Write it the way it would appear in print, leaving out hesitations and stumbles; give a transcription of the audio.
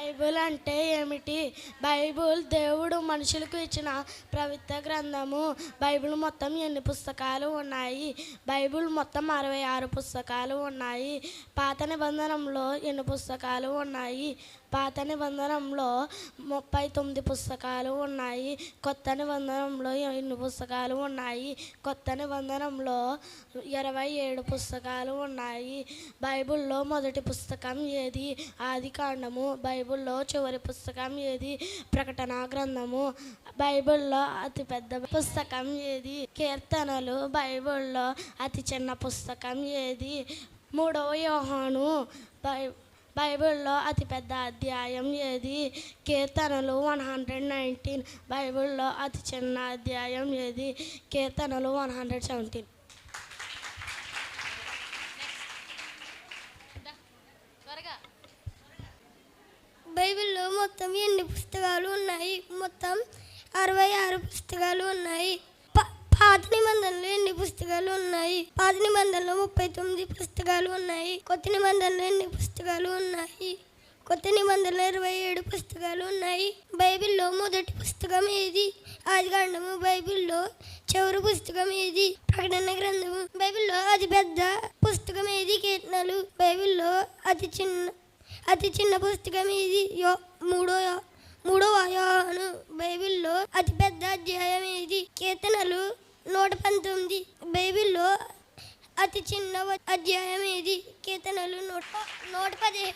Bible అంటే ఏమిటి? Bible దేవుడు మనుషులకు ఇచ్చిన పవిత్ర గ్రంథము. బైబిల్ మొత్తం ఎన్ని పుస్తకాలు ఉన్నాయి? బైబిల్ మొత్తం 66 పుస్తకాలు ఉన్నాయి. పాత నిబంధనలో ఎన్ని పుస్తకాలు ఉన్నాయి? పాత నిబంధనలో 39 పుస్తకాలు ఉన్నాయి. కొత్త నిబంధనలో ఎన్ని పుస్తకాలు ఉన్నాయి? కొత్త నిబంధనలో 27 పుస్తకాలు ఉన్నాయి. బైబిల్లో మొదటి పుస్తకం ఏది? ఆది కాండము. బైబిల్లో చివరి పుస్తకం ఏది? ప్రకటన గ్రంథము. బైబిల్లో అతిపెద్ద పుస్తకం ఏది? కీర్తనలు. బైబిల్లో అతి చిన్న పుస్తకం ఏది? 3వ యోహాను. బైబిల్లో అతిపెద్ద అధ్యాయం ఏది? కీర్తనలు 119. బైబిల్లో అతి చిన్న అధ్యాయం ఏది? కీర్తనలు 117. బైబిల్లో మొత్తం ఎన్ని పుస్తకాలు ఉన్నాయి? మొత్తం 66 పుస్తకాలు ఉన్నాయి. పాత నిబంధనలు ఎన్ని పుస్తకాలు ఉన్నాయి? పాత నిబంధనలు 39 పుస్తకాలు ఉన్నాయి. కొత్త నిబంధనలు ఎన్ని పుస్తకాలు ఉన్నాయి? కొత్త నిబంధనలు 27 పుస్తకాలు ఉన్నాయి. బైబిల్లో మొదటి పుస్తకం ఏది? ఆదికాండము. బైబిల్లో చివరి పుస్తకం ఏది? ప్రకటన గ్రంథము. బైబిల్లో అతి పెద్ద పుస్తకం ఏది? కీర్తనలు. బైబిల్లో అతి చిన్న పుస్తకం ఏది? మూడవ యోహాను. బైబిల్లో అతి పెద్ద అధ్యాయం ఏది? కీర్తనలు 119. బైబిల్లో అతి చిన్న అధ్యాయం ఏది? కీర్తనలు 115.